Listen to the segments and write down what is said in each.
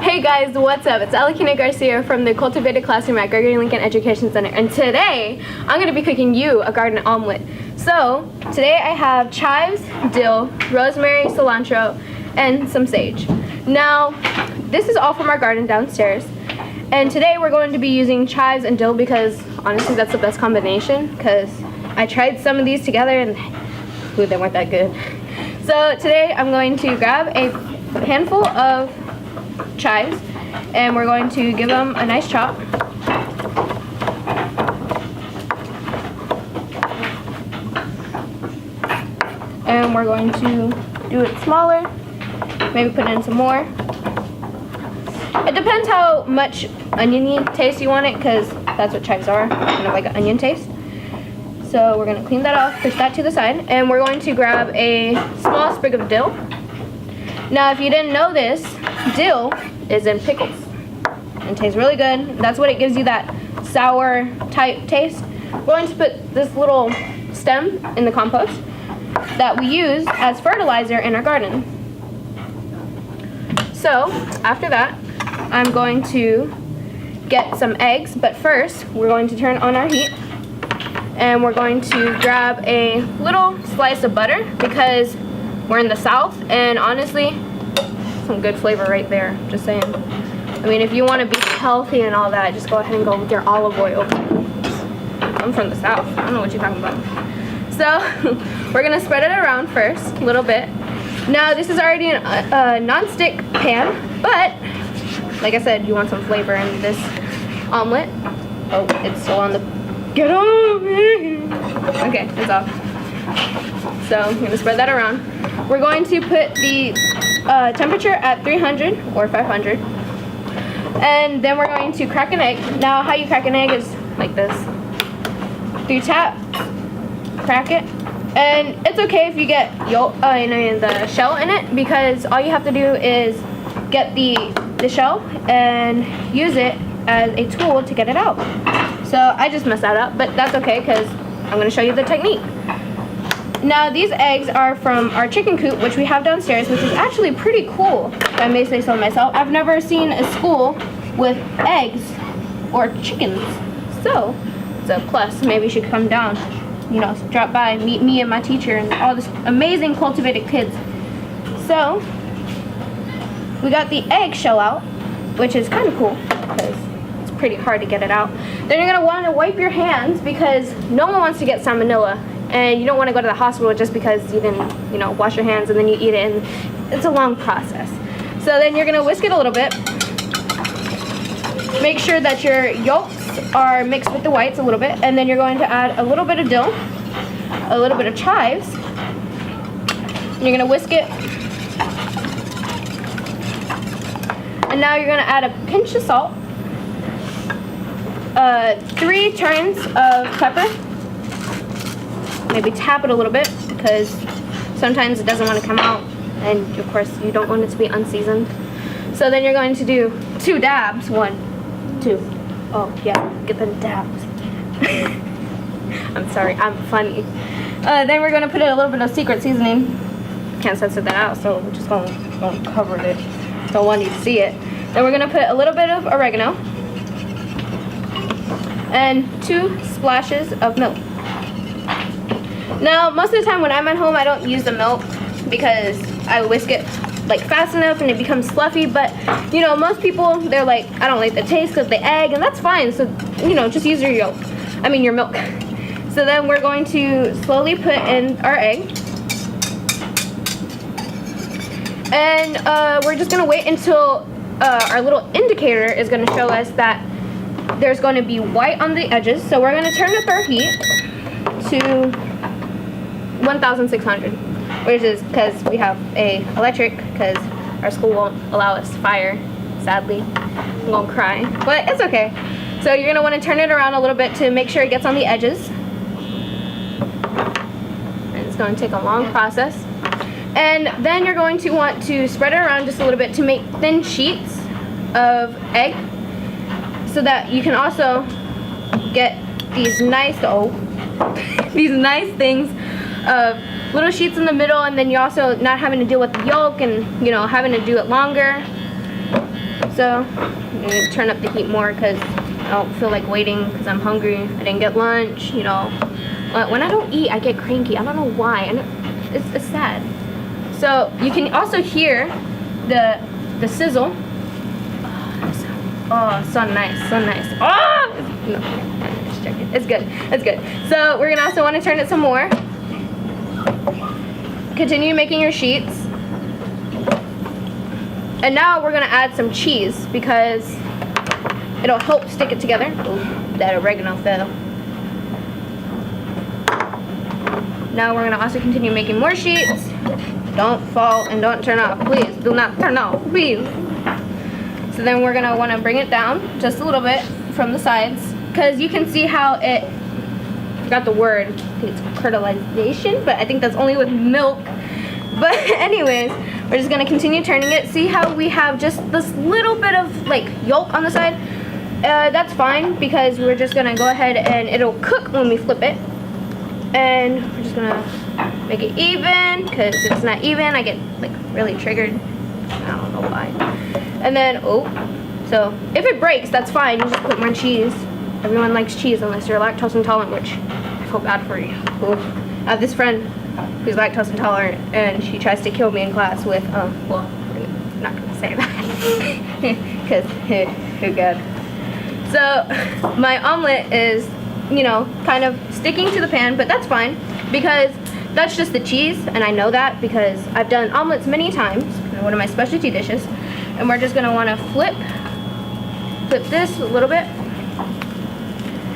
Hey guys, what's up? It's Alakina Garcia from the Cultivated Classroom at Gregory-Lincoln Education Center, and today I'm going to be cooking you a garden omelet. So today I have chives, dill, rosemary, cilantro, and some sage. Now this is all from our garden downstairs, and today we're going to be using chives and dill because honestly that's the best combination, because I tried some of these together and they weren't that good. So today I'm going to grab a handful of chives and we're going to give them a nice chop. And we're going to do it smaller, maybe put in some more. It depends how much oniony taste you want it, because that's what chives are, kind of like an onion taste. So we're going to clean that off, push that to the side, and we're going to grab a small sprig of dill. Now if you didn't know this, dill is in pickles and tastes really good. That's what it gives you, that sour type taste. We're going to put this little stem in the compost that we use as fertilizer in our garden. So after that, I'm going to get some eggs, but first we're going to turn on our heat and we're going to grab a little slice of butter because we're in the South, and honestly, some good flavor right there, just saying. I mean, if you want to be healthy and all that, just go ahead and go with your olive oil. I'm from the South, I don't know what you're talking about. So we're gonna spread it around first, a little bit. Now this is already a non-stick pan, but like I said, you want some flavor in this omelet. Oh, it's still on the, get off me. Okay, it's off. So I'm gonna spread that around. We're going to put the temperature at 300 or 500. And then we're going to crack an egg. Now how you crack an egg is like this. 3 taps, crack it. And it's okay if you get yolk, the shell in it, because all you have to do is get the shell and use it as a tool to get it out. So I just messed that up, but that's okay because I'm going to show you the technique. Now these eggs are from our chicken coop, which we have downstairs, which is actually pretty cool, if I may say so myself. I've never seen a school with eggs or chickens, so it's a plus. Maybe you should come down, you know, drop by, meet me and my teacher and all this amazing cultivated kids. So we got the egg shell out, which is kind of cool because it's pretty hard to get it out. Then you're going to want to wipe your hands because no one wants to get salmonella. And you don't want to go to the hospital just because you didn't, you know, wash your hands and then you eat it, and it's a long process. So then you're going to whisk it a little bit. Make sure that your yolks are mixed with the whites a little bit, and then you're going to add a little bit of dill, a little bit of chives, and you're going to whisk it. And now you're going to add a pinch of salt, 3 turns of pepper. Maybe tap it a little bit because sometimes it doesn't want to come out, and of course you don't want it to be unseasoned. So then you're going to do 2 dabs, 1, 2. Oh yeah, get the dabs. I'm sorry, I'm funny. Then we're going to put in a little bit of secret seasoning. Can't censor that out, so we're just going to cover it. Don't want you to see it. Then we're going to put a little bit of oregano and 2 splashes of milk. Now, most of the time when I'm at home, I don't use the milk because I whisk it like fast enough and it becomes fluffy. But, you know, most people, they're like, I don't like the taste of the egg, and that's fine. So, you know, just use your milk. So then we're going to slowly put in our egg. And we're just going to wait until our little indicator is going to show us that there's going to be white on the edges. So we're going to turn up our heat to 1,600, which is because we have a electric, because our school won't allow us fire, sadly. I'm gonna cry, but it's okay. So you're gonna want to turn it around a little bit to make sure it gets on the edges, and it's going to take a long process. And then you're going to want to spread it around just a little bit to make thin sheets of egg, so that you can also get these nice these nice things of little sheets in the middle, and then you're also not having to deal with the yolk and, you know, having to do it longer. So I'm gonna turn up the heat more because I don't feel like waiting because I'm hungry. I didn't get lunch, you know. When I don't eat, I get cranky. I don't know why. And it's sad. So you can also hear the sizzle. Oh, so nice, so nice. Oh! No, just checking. It's good. It's good. So we're gonna also want to turn it some more. Continue making your sheets. And now we're gonna add some cheese because it'll help stick it together. Oh, that oregano fell. Now we're gonna also continue making more sheets. Don't fall and don't turn off. Please do not turn off, please. So then we're gonna wanna bring it down just a little bit from the sides because you can see how it, I forgot the word, I think it's curdlization, but I think that's only with milk. But anyways, we're just gonna continue turning it. See how we have just this little bit of like yolk on the side? That's fine because we're just gonna go ahead and it'll cook when we flip it. And we're just gonna make it even because if it's not even, I get like really triggered. I don't know why. And then, oh, so if it breaks, that's fine. You just put more cheese. Everyone likes cheese unless you're lactose intolerant, which I feel bad for you. Ooh. I have this friend who's lactose intolerant, and she tries to kill me in class with, well, I'm not gonna say that because, oh god. So my omelet is, you know, kind of sticking to the pan, but that's fine because that's just the cheese, and I know that because I've done omelets many times, one of my specialty dishes. And we're just gonna wanna flip this a little bit.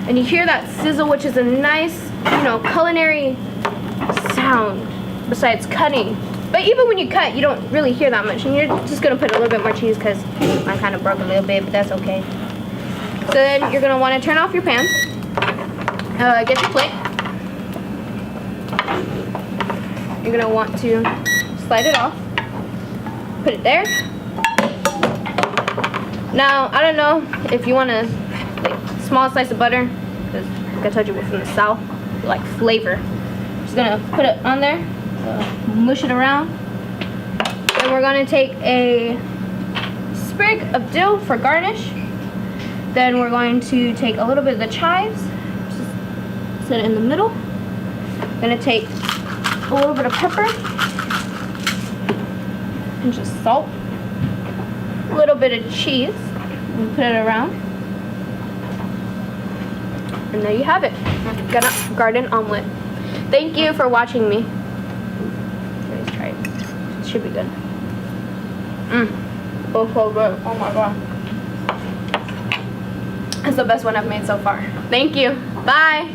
And you hear that sizzle, which is a nice, you know, culinary sound besides cutting. But even when you cut, you don't really hear that much. And you're just gonna put a little bit more cheese because I kind of broke a little bit, but that's okay. So then you're gonna wanna turn off your pan. Get your plate. You're gonna want to slide it off. Put it there. Now, I don't know if you want a like, small slice of butter, because like I told you, we're from the South, we like flavor. Just gonna put it on there, mush it around. And we're gonna take a sprig of dill for garnish. Then we're going to take a little bit of the chives, just set it in the middle. Gonna take a little bit of pepper, and just salt. A little bit of cheese and put it around, and there you have it, garden omelet. Thank you for watching me. Let's try it. It should be good. Oh, so good. Oh my god, it's the best one I've made so far. Thank you. Bye.